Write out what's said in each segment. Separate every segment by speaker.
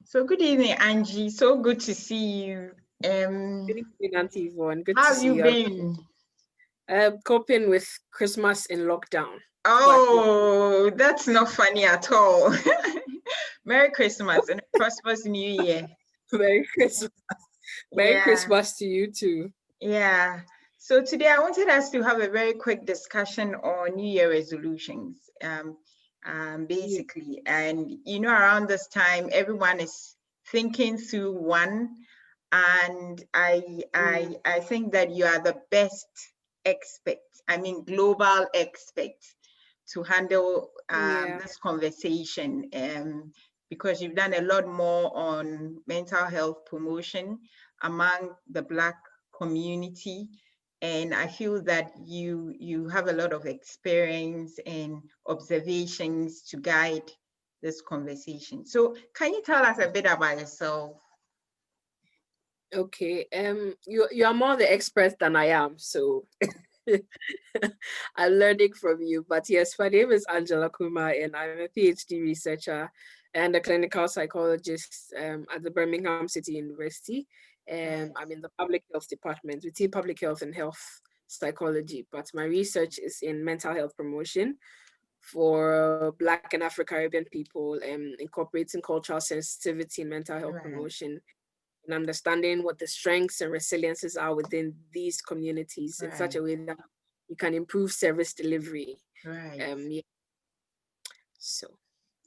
Speaker 1: So good evening, Angie. So good to see you.
Speaker 2: Good evening, Auntie Yvonne. Good
Speaker 1: How
Speaker 2: to
Speaker 1: have
Speaker 2: see
Speaker 1: you
Speaker 2: you.
Speaker 1: been?
Speaker 2: Coping with Christmas in lockdown. But yeah,
Speaker 1: Oh, that's not funny at all. Merry Christmas and a prosperous New Year.
Speaker 2: Merry Christmas. Merry
Speaker 1: Yeah,
Speaker 2: Christmas to you too.
Speaker 1: yeah. So today I wanted us to have a very quick discussion on New Year resolutions.
Speaker 2: Yeah.
Speaker 1: Basically, and around this time, everyone is thinking through one, and
Speaker 2: Mm,
Speaker 1: I think that you are the best expert, I mean global expert, to handle
Speaker 2: yeah.
Speaker 1: this conversation, because you've done a lot more on mental health promotion among the Black community, and I feel that you have a lot of experience and observations to guide this conversation. So can you tell us a bit about yourself?
Speaker 2: Okay. You are more the expert than I am, so I'm learning from you. But yes, my name is Angela Kumah, and I'm a PhD researcher and a clinical psychologist at the Birmingham City University. I'm in the public health department. We teach public health and health psychology, but my research is in mental health promotion for Black and Afro-Caribbean people, incorporating cultural sensitivity in mental health
Speaker 1: Right,
Speaker 2: promotion and understanding what the strengths and resiliences are within these communities in such
Speaker 1: right,
Speaker 2: a way that you can improve service delivery.
Speaker 1: right.
Speaker 2: Yeah. So,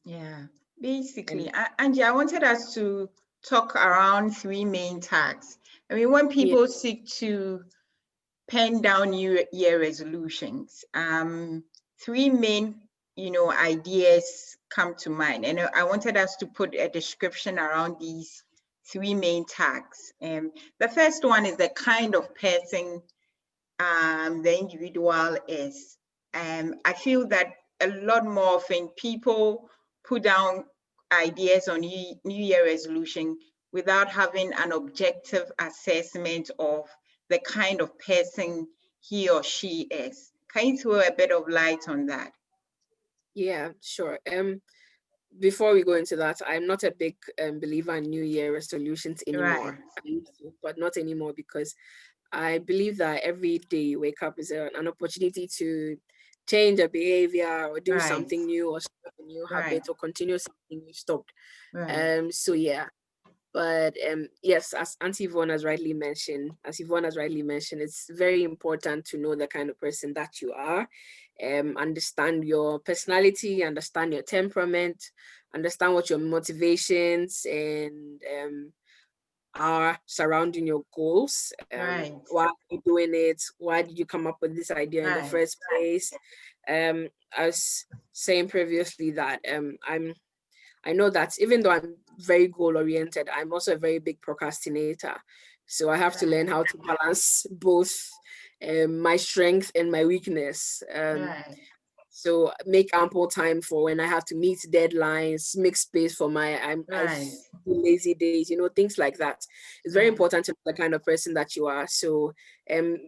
Speaker 1: Yeah.
Speaker 2: and
Speaker 1: Basically, Angie, I wanted us to talk around three main tags. I mean, when
Speaker 2: yeah,
Speaker 1: people seek to pen down New Year resolutions, three main, ideas come to mind. And I wanted us to put a description around these three main tags. The first one is the kind of person the individual is. I feel that a lot more often people put down ideas on New Year resolution without having an objective assessment of the kind of person he or she is. Can you throw a bit of light on that?
Speaker 2: yeah, sure. Before we go into that, I'm not a big believer in New Year resolutions
Speaker 1: Right,
Speaker 2: anymore. I used to, but not anymore because I believe that every day you wake up is an opportunity to change a behavior or do
Speaker 1: right,
Speaker 2: something new or start a new
Speaker 1: right,
Speaker 2: habit or continue something you stopped.
Speaker 1: right,
Speaker 2: So yeah, but yes, as Yvonne has rightly mentioned, it's very important to know the kind of person that you are, understand your personality, understand your temperament, understand what your motivations and are surrounding your goals.
Speaker 1: right,
Speaker 2: Why are you doing it? Why did you come up with this idea in the
Speaker 1: right,
Speaker 2: first place? I was saying previously that I know that even though I'm very goal oriented, I'm also a very big procrastinator. So I have to learn how to balance both my strength and my weakness.
Speaker 1: right,
Speaker 2: So make ample time for when I have to meet deadlines, make space for my I've
Speaker 1: right,
Speaker 2: lazy days, things like that. It's very
Speaker 1: right,
Speaker 2: important to know the kind of person that you are. So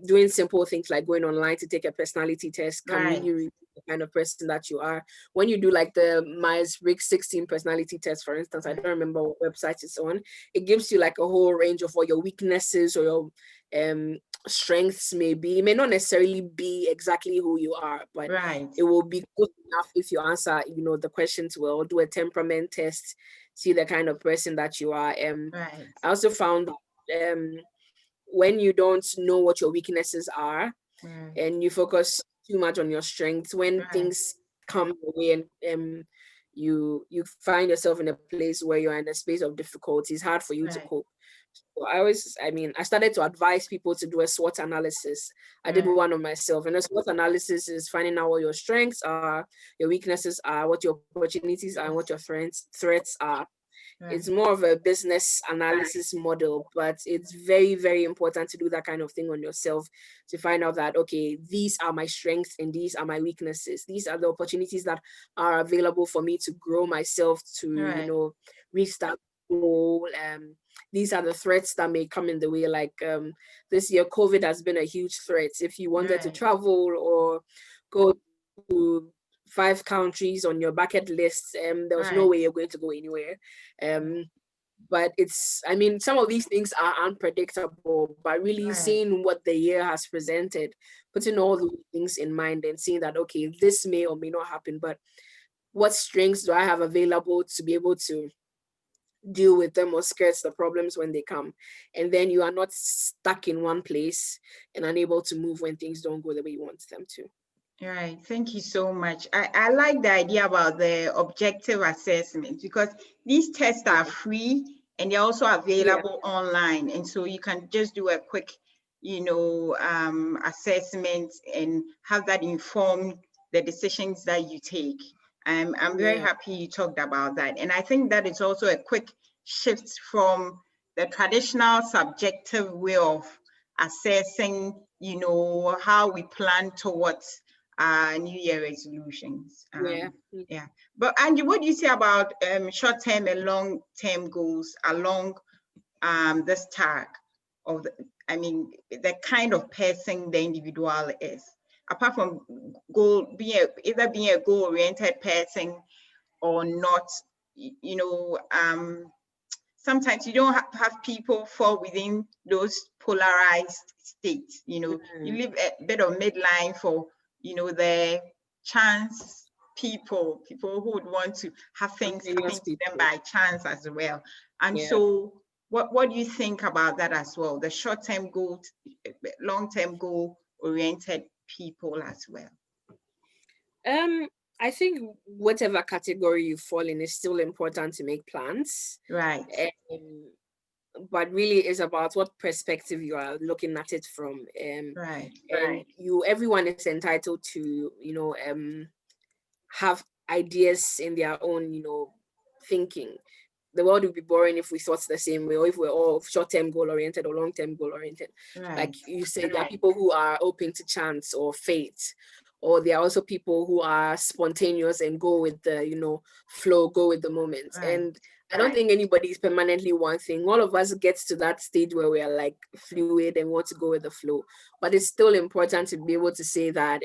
Speaker 2: doing simple things like going online to take a personality test can
Speaker 1: right,
Speaker 2: really reveal the kind of person that you are. When you do like the Myers-Briggs 16 personality test, for instance, I don't
Speaker 1: right,
Speaker 2: remember what website it's on, it gives you like a whole range of what your weaknesses or your strengths may be. It may not necessarily be exactly who you are, but
Speaker 1: right,
Speaker 2: it will be good enough if you answer, the questions well, do a temperament test, see the kind of person that you are.
Speaker 1: right,
Speaker 2: I also found that when you don't know what your weaknesses are
Speaker 1: right,
Speaker 2: and you focus too much on your strengths, when
Speaker 1: right.
Speaker 2: things come your way and you find yourself in a place where you're in a space of difficulty, it's hard for you to
Speaker 1: Right,
Speaker 2: cope. So I started to advise people to do a SWOT analysis. I did
Speaker 1: right,
Speaker 2: one on myself, and a SWOT analysis is finding out what your strengths are, your weaknesses are, what your opportunities are, and what your threats are. It's
Speaker 1: right,
Speaker 2: more of a business analysis model, but it's very, very important to do that kind of thing on yourself to find out that, okay, these are my strengths and these are my weaknesses. These are the opportunities that are available for me to grow myself to,
Speaker 1: right,
Speaker 2: reach that goal. These are the threats that may come in the way. Like this year, COVID has been a huge threat. If you wanted to
Speaker 1: right,
Speaker 2: travel or go to 5 countries on your bucket list, there was no
Speaker 1: right,
Speaker 2: way you're going to go anywhere. Um, but it's, I mean, some of these things are unpredictable, but really seeing what the year has presented, putting all those things in mind and seeing that, okay, this may or may not happen, but what strengths do I have available to be able to deal with them or skirts the problems when they come? And then you are not stuck in one place and unable to move when things don't go the way you want them to.
Speaker 1: Right. Thank you so much. I like the idea about the objective assessment, because these tests are free and they're also available online. And so you can just do a quick, assessment and have that inform the decisions that you take. I'm very happy you talked about that. And I think that it's also a quick shift from the traditional subjective way of assessing, how we plan towards New Year resolutions. Yeah. But Angie, what do you say about short-term and long-term goals along this tag of the kind of person the individual is? Apart from either being a goal-oriented person or not, sometimes you don't have people fall within those polarized states. You live a bit of midline for the chance people who would want to have things happen to them by chance as well. And so what do you think about that as well? The short-term goal, long-term goal-oriented people as well.
Speaker 2: I think whatever category you fall in is still important to make plans.
Speaker 1: Right.
Speaker 2: But really it's about what perspective you are looking at it from.
Speaker 1: Right.
Speaker 2: And everyone is entitled to, have ideas in their own, thinking. The world would be boring if we thought the same way, or if we're all short-term goal-oriented or long-term goal-oriented.
Speaker 1: Right.
Speaker 2: Like you said, there are people who are open to chance or fate, or there are also people who are spontaneous and go with the, flow, go with the moment.
Speaker 1: Right.
Speaker 2: And I don't think anybody is permanently one thing. All of us gets to that stage where we are like fluid and want to go with the flow. But it's still important to be able to say that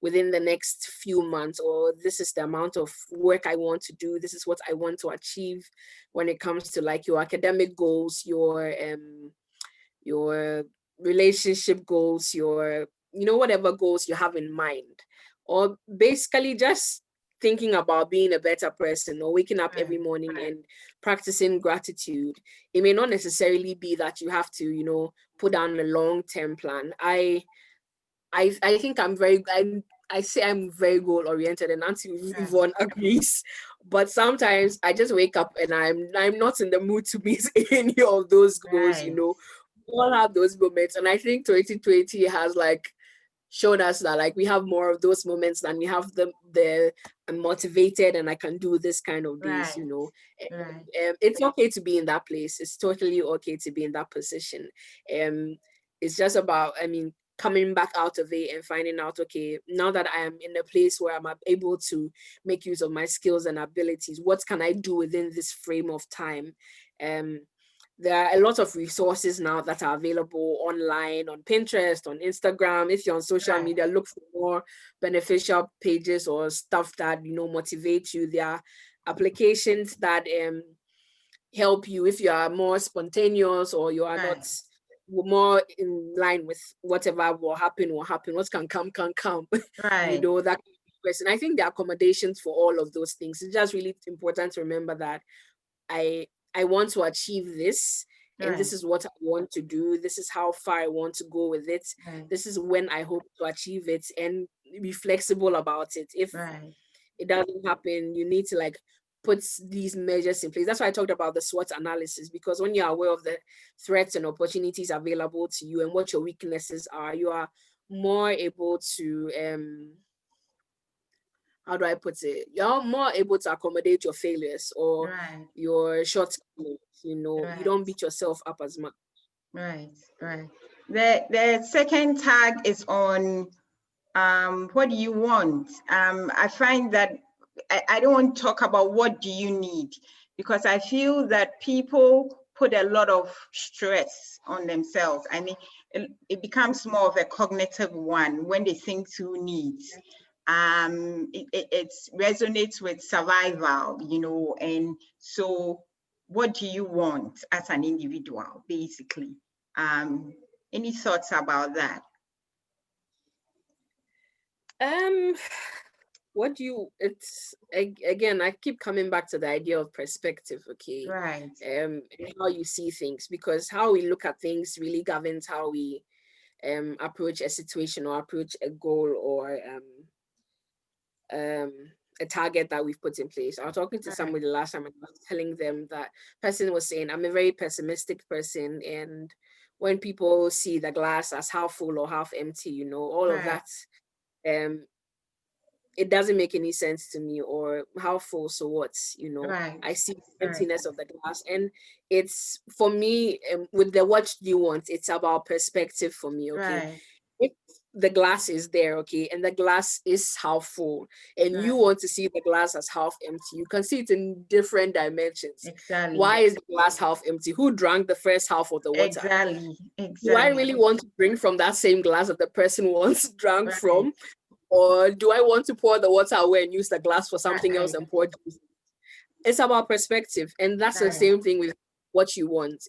Speaker 2: within the next few months, or this is the amount of work I want to do, this is what I want to achieve when it comes to like your academic goals, your relationship goals, your whatever goals you have in mind, or basically just thinking about being a better person, or waking up every morning and practicing gratitude. It may not necessarily be that you have to put down a long-term plan. I think I say I'm very goal oriented, and Auntie Yvonne agrees. But sometimes I just wake up and I'm not in the mood to meet any of those goals.
Speaker 1: Right.
Speaker 2: We all have those moments, and I think 2020 has like showed us that like we have more of those moments than we have the I'm motivated and I can do this kind of days.
Speaker 1: Right.
Speaker 2: It's okay to be in that place. It's totally okay to be in that position. It's just about, coming back out of it and finding out, okay, now that I am in a place where I'm able to make use of my skills and abilities, what can I do within this frame of time? There are a lot of resources now that are available online, on Pinterest, on Instagram. If you're on social media, look for more beneficial pages or stuff that, motivate you. There are applications that help you if you are more spontaneous, or you are not more in line with whatever will happen. What can come, can come.
Speaker 1: Right.
Speaker 2: That question. I think there are accommodations for all of those things. It's just really important to remember that I want to achieve this, and this is what I want to do. This is how far I want to go with it. This is when I hope to achieve it, and be flexible about it. If it doesn't happen, you need to like put these measures in place. That's why I talked about the SWOT analysis, because when you're aware of the threats and opportunities available to you and what your weaknesses are, you are more able to how do I put it? You're more able to accommodate your failures or your shortcomings. You don't beat yourself up as much.
Speaker 1: Right. The second tag is on what do you want? I find that I don't want to talk about what do you need, because I feel that people put a lot of stress on themselves. It becomes more of a cognitive one when they think through needs. It resonates with survival, and so what do you want as an individual, basically? Any thoughts about that?
Speaker 2: What do you, it's again, I keep coming back to the idea of perspective, okay?
Speaker 1: Right.
Speaker 2: And how you see things, because how we look at things really governs how we approach a situation or approach a goal or a target that we've put in place. I was talking to somebody last time and I was telling them that person was saying, I'm a very pessimistic person, and when people see the glass as half full or half empty, you know, all of that, it doesn't make any sense to me. Or how full, so what, you know? I see emptiness of the glass. And it's, for me, with the what do you want, it's about perspective for me, okay? If the glass is there, okay, and the glass is half full, and you want to see the glass as half empty, you can see it in different dimensions.
Speaker 1: Exactly.
Speaker 2: Why is the glass half empty? Who drank the first half of the water?
Speaker 1: Exactly.
Speaker 2: Do I really want to drink from that same glass that the person once drank from? Or do I want to pour the water away and use the glass for something else and pour juice? It's about perspective. And that's the same thing with what you want.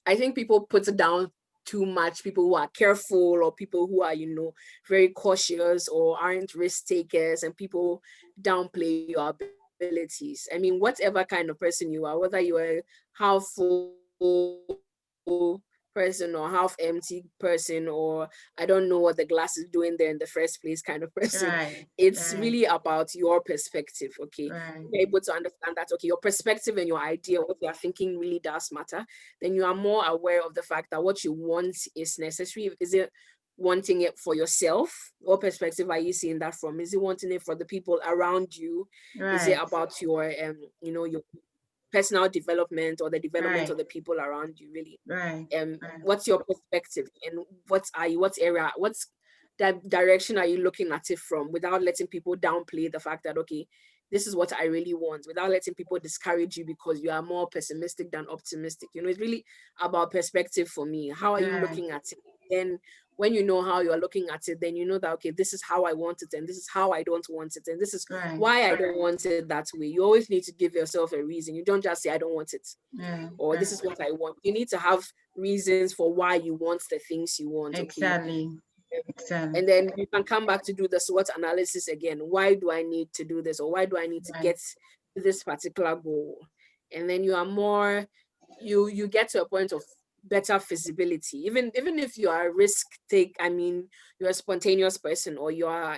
Speaker 2: I think people put it down too much. People who are careful, or people who are, you know, very cautious or aren't risk takers, and people downplay your abilities. I mean, whatever kind of person you are, whether you are half full person or half empty person, or I don't know what the glass is doing there in the first place kind of person, it's really about your perspective, okay? You're able to understand that, okay, your perspective and your idea, what you are thinking really does matter. Then you are more aware of the fact that what you want is necessary. Is it wanting it for yourself? What perspective are you seeing that from? Is it wanting it for the people around you? Is it about your you know, your personal development or the development of the people around you, really? What's your perspective, and what area, what's that direction are you looking at it from, without letting people downplay the fact that, okay, this is what I really want, without letting people discourage you because you are more pessimistic than optimistic. You know, it's really about perspective for me. How are you looking at it? Then when you know how you're looking at it, then you know that, okay, this is how I want it, and this is how I don't want it, and this is why I don't want it that way. You always need to give yourself a reason. You don't just say, I don't want it, or this is what I want. You need to have reasons for why you want the things you want, okay? And then you can come back to do the SWOT analysis again. Why do I need to do this? Or why do I need to get to this particular goal? And then you are more, you get to a point of better feasibility. Even if you are a risk take, I mean, you're a spontaneous person, or you are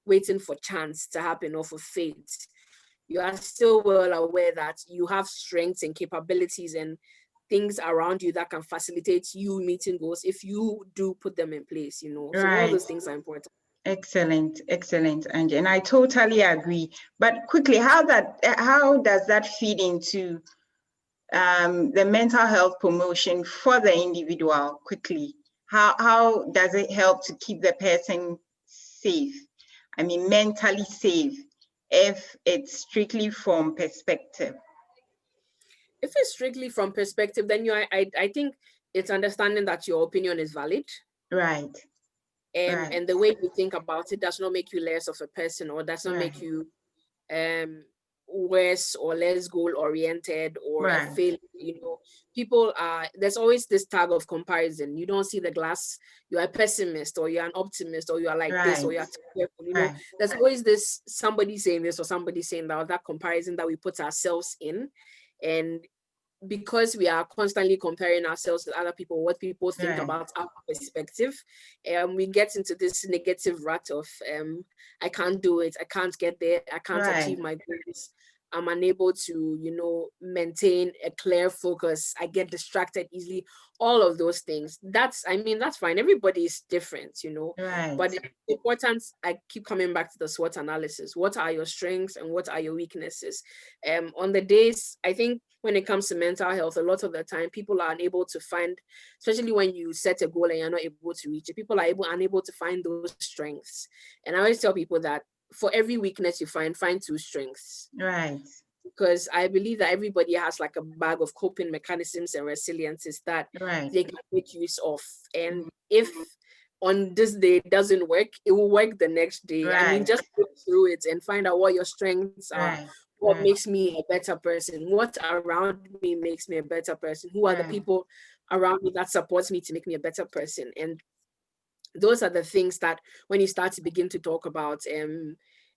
Speaker 2: waiting for chance to happen or for fate, you are still well aware that you have strengths and capabilities and things around you that can facilitate you meeting goals if you do put them in place, you know. So all those things are important.
Speaker 1: Excellent, Angie, and I totally agree. But quickly, how does that feed into the mental health promotion for the individual? Quickly, how does it help to keep the person safe? I mean, mentally safe, if it's strictly from perspective.
Speaker 2: If it's strictly from perspective, then I think it's understanding that your opinion is valid. And the way you think about it does not make you less of a person, or does not make you worse or less goal-oriented or a failure. You know, people are, there's always this tag of comparison. You don't see the glass, you're a pessimist, or you're an optimist, or you are like this, or you're too careful. You know, there's always this somebody saying this or somebody saying that comparison that we put ourselves in. And because we are constantly comparing ourselves with other people, what people think about our perspective, we get into this negative rut of I can't do it, I can't get there, I can't achieve my goals, I'm unable to, you know, maintain a clear focus, I get distracted easily, all of those things. That's fine. Everybody is different, you know. But it's important, I keep coming back to the SWOT analysis. What are your strengths and what are your weaknesses? On the days, I think when it comes to mental health, a lot of the time people are unable to find, especially when you set a goal and you're not able to reach it, people are unable to find those strengths. And I always tell people that for every weakness you find 2 strengths. Because I believe that everybody has like a bag of coping mechanisms and resiliences that they can make use of. And if on this day it doesn't work, it will work the next day. I mean, just go through it and find out what your strengths are, what makes me a better person? What around me makes me a better person? Who are the people around me that supports me to make me a better person? And those are the things that when you start to begin to talk about,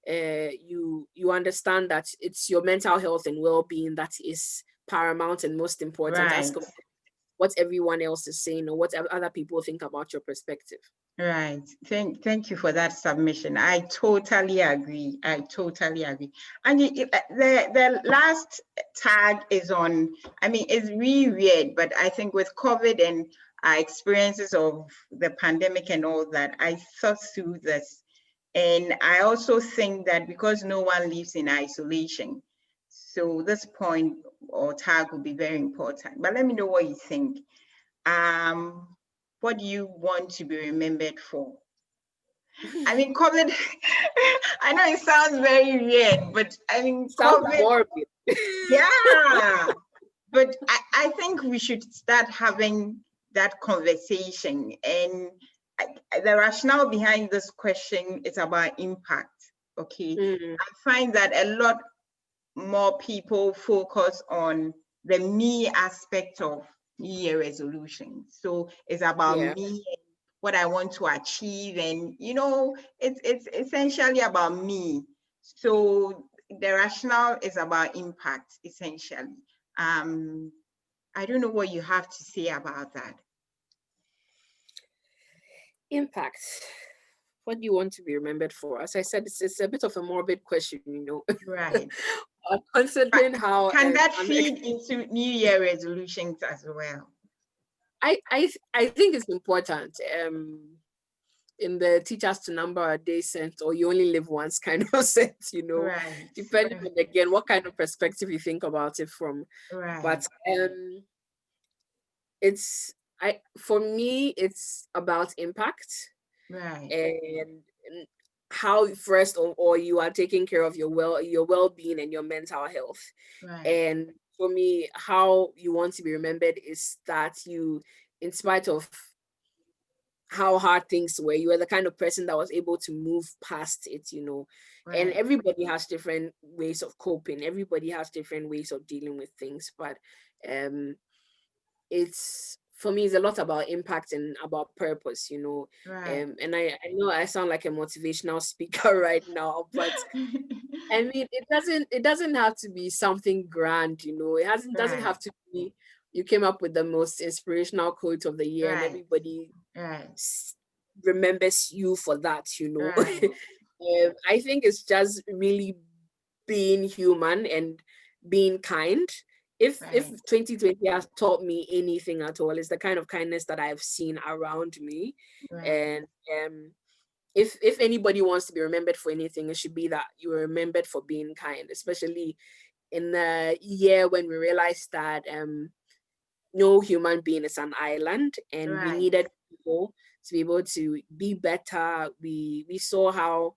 Speaker 2: you understand that it's your mental health and well-being that is paramount and most important as compared to what everyone else is saying or what other people think about your perspective.
Speaker 1: Right. Thank you for that submission. I totally agree. I totally agree. And the last tag is on, I mean, it's really weird, but I think with COVID and our experiences of the pandemic and all that, I thought through this. And I also think that because no one lives in isolation, so this point or tag will be very important. But let me know what you think. What do you want to be remembered for? I mean, COVID, I know it sounds very weird, but I mean, COVID, yeah, but I think we should start having that conversation. And the rationale behind this question is about impact, okay? I find that a lot more people focus on the me aspect of New Year resolution. So it's about me and what I want to achieve, and it's essentially about me. So the rationale is about impact, essentially. I don't know what you have to say about that.
Speaker 2: Impact. What do you want to be remembered for? As I said, it's a bit of a morbid question,
Speaker 1: Right.
Speaker 2: Considering how
Speaker 1: can that feed into New Year resolutions as well?
Speaker 2: I think it's important. In the teach us to number our days sense, or you only live once kind of sense,
Speaker 1: Right.
Speaker 2: Depending on, again, what kind of perspective you think about it from.
Speaker 1: Right.
Speaker 2: But for me, it's about impact.
Speaker 1: Right.
Speaker 2: And how first or you are taking care of your well-being and your mental health.
Speaker 1: Right.
Speaker 2: And for me, how you want to be remembered is that you, in spite of how hard things were, you were the kind of person that was able to move past it,
Speaker 1: Right.
Speaker 2: And everybody has different ways of coping. Everybody has different ways of dealing with things. But it's, for me, it's a lot about impact and about purpose,
Speaker 1: Right.
Speaker 2: And I know I sound like a motivational speaker right now, but I mean, it doesn't have to be something grand, It doesn't have to be you came up with the most inspirational quote of the year and everybody remembers you for that, I think it's just really being human and being kind. If 2020 has taught me anything at all, it's the kind of kindness that I've seen around me. And if anybody wants to be remembered for anything, it should be that you were remembered for being kind, especially in the year when we realized that no human being is an island, and we needed people to be able to be better. We saw how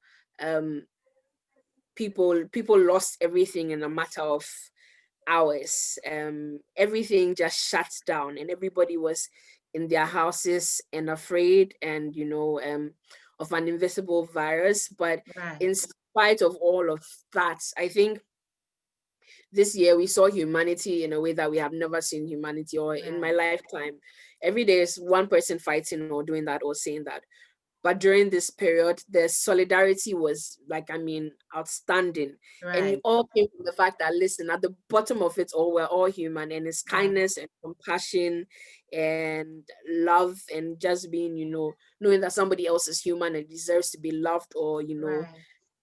Speaker 2: people lost everything in a matter of hours. Everything just shut down, and everybody was in their houses and afraid, and of an invisible virus. But in spite of all of that, I think this year we saw humanity in a way that we have never seen humanity, or in my lifetime. Every day is one person fighting or doing that or saying that. But during this period, the solidarity was outstanding. And it all came from the fact that, listen, at the bottom of it all, we're all human, and it's kindness and compassion and love, and just being, knowing that somebody else is human and deserves to be loved, or,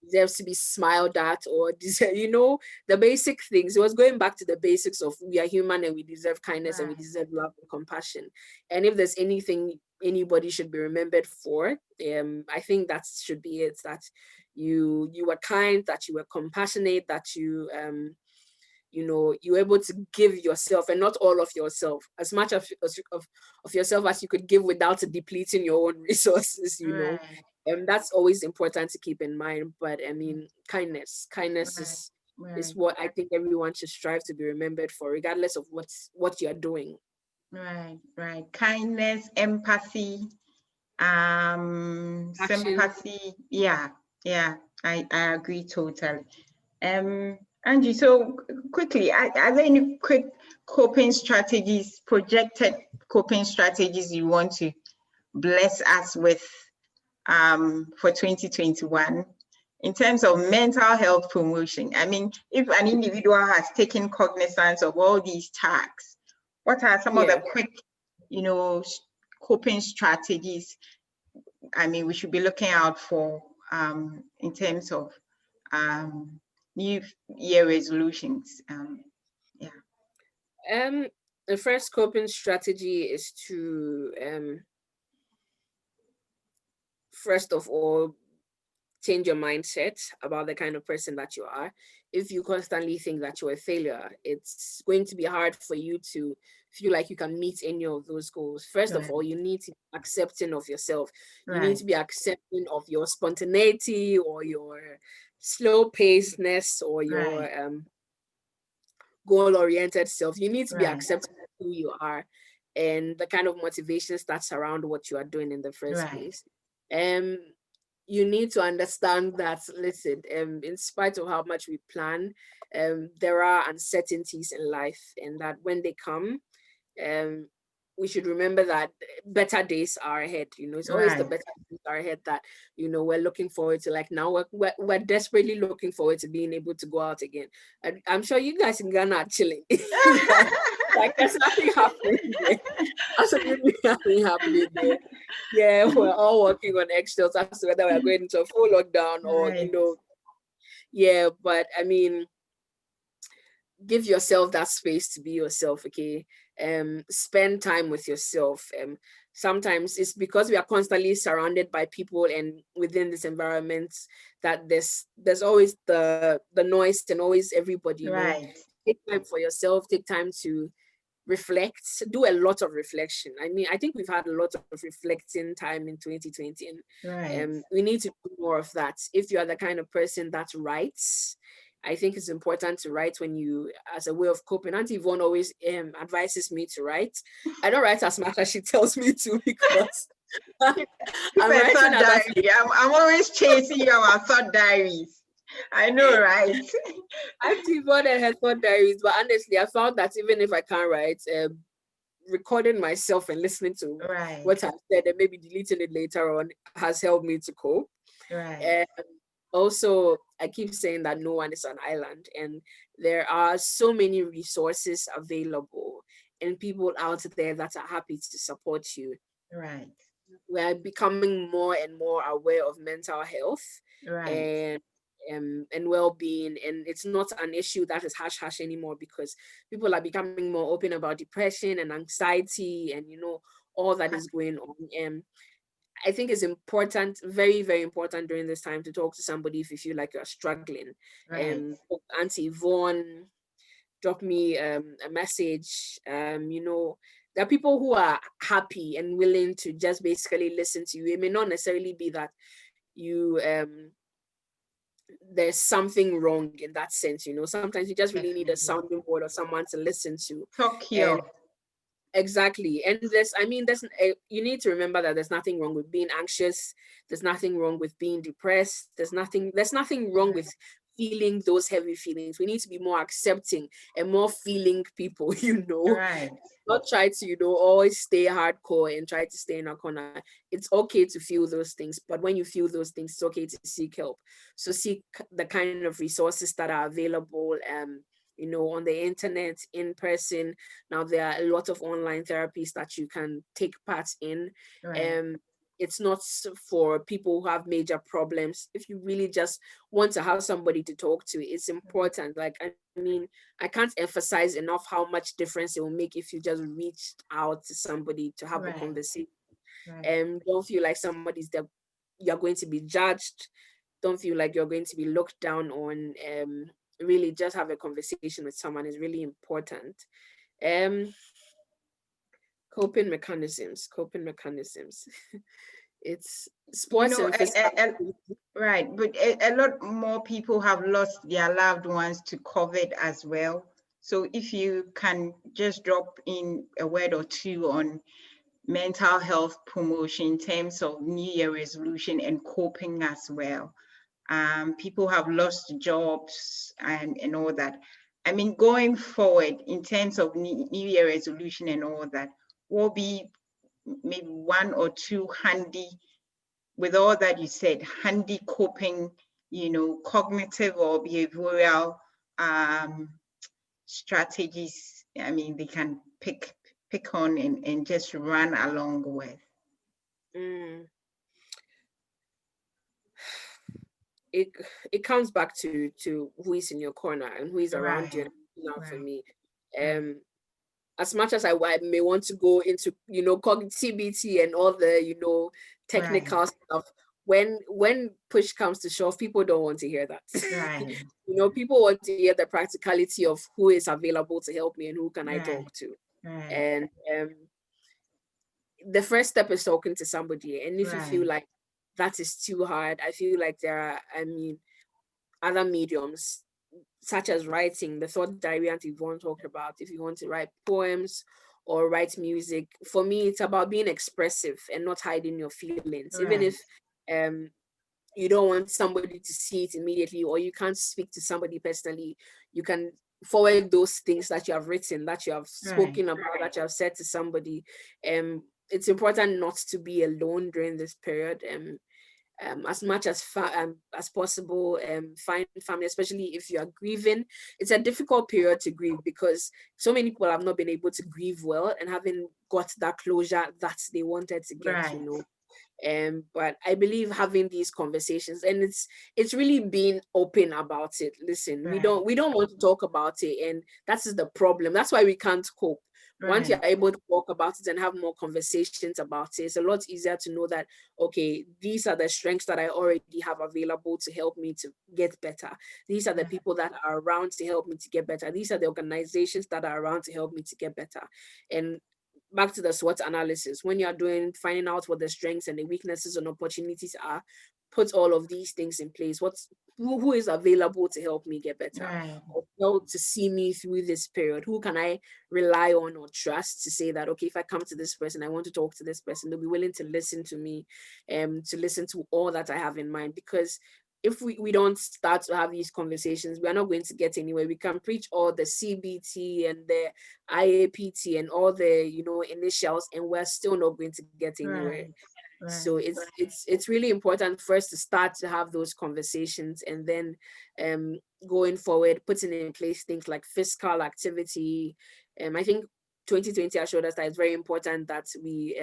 Speaker 2: deserves to be smiled at, or the basic things. It was going back to the basics of we are human and we deserve kindness and we deserve love and compassion. And if there's anything anybody should be remembered for, I think that should be it, that you were kind, that you were compassionate, that you you were able to give yourself, and not all of yourself, as much of yourself as you could give without depleting your own resources, and that's always important to keep in mind. But I mean, kindness is what I think everyone should strive to be remembered for, regardless of what you're doing.
Speaker 1: Right. Kindness, empathy, sympathy. Yeah, I agree totally. Angie, so quickly, are there any quick coping strategies, projected coping strategies you want to bless us with for 2021 in terms of mental health promotion? I mean, if an individual has taken cognizance of all these tasks, what are some of the quick, coping strategies, I mean, we should be looking out for in terms of New Year resolutions?
Speaker 2: The first coping strategy is to first of all change your mindset about the kind of person that you are. If you constantly think that you're a failure, it's going to be hard for you to feel like you can meet any of those goals. First of all, you need to be accepting of yourself. You need to be accepting of your spontaneity or your slow pacedness or your goal-oriented self. You need to be accepting of who you are and the kind of motivations that surround what you are doing in the first place. You need to understand that, listen, in spite of how much we plan, there are uncertainties in life, and that when they come, we should remember that better days are ahead. It's always the better days are ahead that, we're looking forward to. Like now we're desperately looking forward to being able to go out again. And I'm sure you guys in Ghana are chilling. like there's nothing happening there. Absolutely nothing happening there. Yeah, we're all working on eggshells as to whether we're going into a full lockdown or, but I mean, give yourself that space to be yourself, okay? Spend time with yourself. Sometimes it's because we are constantly surrounded by people and within this environment that there's always the noise and always everybody. Take time for yourself, take time to reflect, do a lot of reflection. I mean, I think we've had a lot of reflecting time in 2020, and we need to do more of that. If you are the kind of person that writes, I think it's important to write when you, as a way of coping. Auntie Yvonne always advises me to write. I don't write as much as she tells me to because I'm
Speaker 1: always chasing you our thought diaries. I know, right?
Speaker 2: Auntie Yvonne and her thought diaries, but honestly, I found that even if I can't write, recording myself and listening to what I've said and maybe deleting it later on has helped me to cope. Also, I keep saying that no one is an island, and there are so many resources available and people out there that are happy to support you. We're becoming more and more aware of mental health and well-being, and it's not an issue that is hush anymore because people are becoming more open about depression and anxiety and all that is going on. I think it's important, very, very important during this time to talk to somebody if you feel like you're struggling. Auntie Yvonne, drop me a message. There are people who are happy and willing to just basically listen to you. It may not necessarily be that you there's something wrong in that sense. Sometimes you just really need a sounding board or someone to listen to. Exactly. And you need to remember that there's nothing wrong with being anxious. There's nothing wrong with being depressed. There's nothing wrong with feeling those heavy feelings. We need to be more accepting and more feeling people, Not try to, always stay hardcore and try to stay in a corner. It's okay to feel those things, but when you feel those things, it's okay to seek help. So seek the kind of resources that are available, on the internet, in person. Now there are a lot of online therapies that you can take part in. It's not for people who have major problems. If you really just want to have somebody to talk to, it's important. Like, I mean, I can't emphasize enough how much difference it will make if you just reach out to somebody to have a conversation. Don't feel like somebody's there, you're going to be judged. Don't feel like you're going to be looked down on. Really just have a conversation with someone is really important. Coping mechanisms. It's sports and physical.
Speaker 1: But a lot more people have lost their loved ones to COVID as well. So if you can just drop in a word or two on mental health promotion in terms of New Year resolution and coping as well, People have lost jobs and all that. I mean, going forward in terms of New Year resolution and all that, will be maybe one or two handy, with all that you said, handy coping, cognitive or behavioral strategies. I mean, they can pick on and just run along with.
Speaker 2: It comes back to who is in your corner and who is around you. For me, as much as I may want to go into cognitivity and all the technical stuff, when push comes to shove, people don't want to hear that. People want to hear the practicality of who is available to help me and who can I talk to. And the first step is talking to somebody. And if you feel like that is too hard, I feel like there are, other mediums such as writing, the thought diary Auntie Yvonne talked about. If you want to write poems or write music, for me, it's about being expressive and not hiding your feelings. Even if you don't want somebody to see it immediately, or you can't speak to somebody personally, you can forward those things that you have written, that you have spoken about, that you have said to somebody. It's important not to be alone during this period. As much as possible, find family, especially if you are grieving. It's a difficult period to grieve because so many people have not been able to grieve well and haven't got that closure that they wanted to get, but I believe having these conversations, and it's really being open about it. Listen, we don't want to talk about it, and that's the problem. That's why we can't cope. Once you're able to talk about it and have more conversations about it, it's a lot easier to know that, okay, these are the strengths that I already have available to help me to get better. These are the people that are around to help me to get better. These are the organizations that are around to help me to get better. And back to the SWOT analysis, when you're finding out what the strengths and the weaknesses and opportunities are, put all of these things in place. Who is available to help me get better, or to see me through this period? Who can I rely on or trust to say that, okay, if I come to this person, I want to talk to this person, they'll be willing to listen to me, to listen to all that I have in mind. Because if we don't start to have these conversations, we are not going to get anywhere. We can preach all the CBT and the IAPT and all the initials, and we're still not going to get anywhere. So it's really important for us to start to have those conversations, and then going forward, putting in place things like physical activity. I think 2020 has showed us that it's very important that we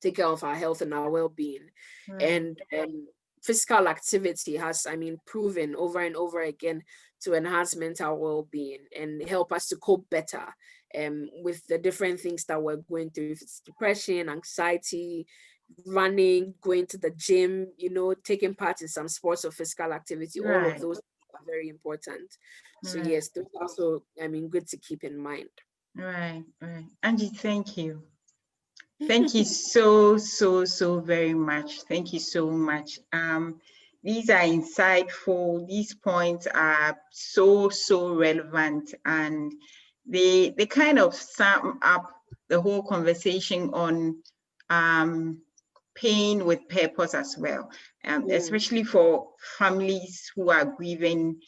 Speaker 2: take care of our health and our well-being. And physical activity has, proven over and over again to enhance mental well-being and help us to cope better with the different things that we're going through. If it's depression, anxiety, running, going to the gym, taking part in some sports or physical activity, all of those are very important. So yes, those are also, good to keep in mind.
Speaker 1: Right. Angie, thank you. Thank you so very much. Thank you so much. These are insightful. These points are so relevant, and they kind of sum up the whole conversation on pain with purpose as well, especially for families who are grieving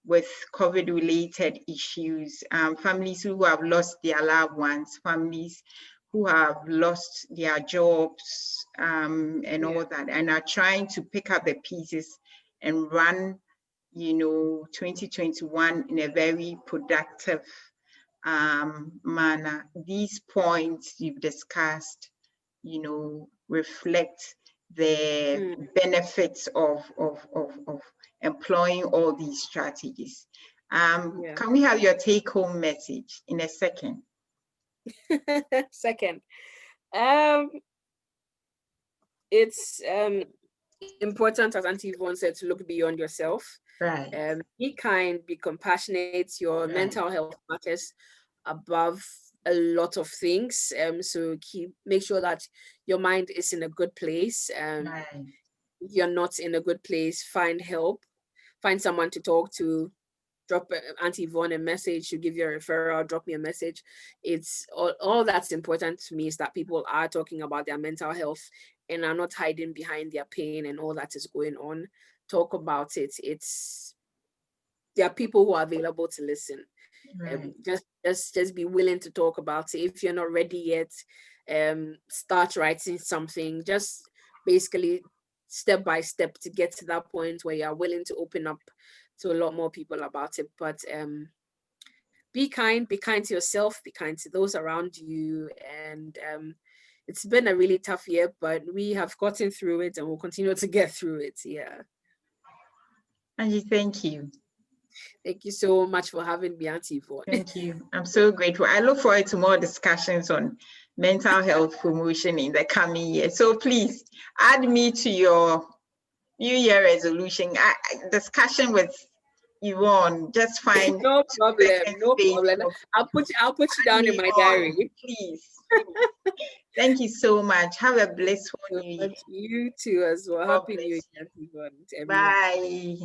Speaker 1: with COVID-related issues, families who have lost their loved ones, families who have lost their jobs, and all that, and are trying to pick up the pieces and run 2021 in a very productive manner. These points you've discussed reflect the benefits of employing all these strategies. Can we have your take-home message in a second?
Speaker 2: Second, it's important, as Auntie Yvonne said, to look beyond yourself. Be kind, be compassionate. Your mental health matters above a lot of things. So make sure that your mind is in a good place. If you're not in a good place, find help, find someone to talk to, drop Auntie Yvonne a message, to give you a referral, drop me a message. It's all that's important to me is that people are talking about their mental health and are not hiding behind their pain and all that is going on. Talk about it. There are people who are available to listen.
Speaker 1: Right.
Speaker 2: Just be willing to talk about it. If you're not ready yet, start writing something. Just basically step by step to get to that point where you're willing to open up to a lot more people about it. But be kind to yourself, be kind to those around you. And it's been a really tough year, but we have gotten through it and we'll continue to get through it. Yeah.
Speaker 1: Angie, thank you.
Speaker 2: Thank you so much for having me, Auntie Yvonne.
Speaker 1: Thank you. I'm so grateful. I look forward to more discussions on mental health promotion in the coming year. So please add me to your New Year resolution discussion with Yvonne. Just find
Speaker 2: No problem. No problem. I'll put you down in my diary.
Speaker 1: Please. Thank you so much. Have a blissful New Year.
Speaker 2: You too as well. Happy New Year, Yvonne.
Speaker 1: Bye.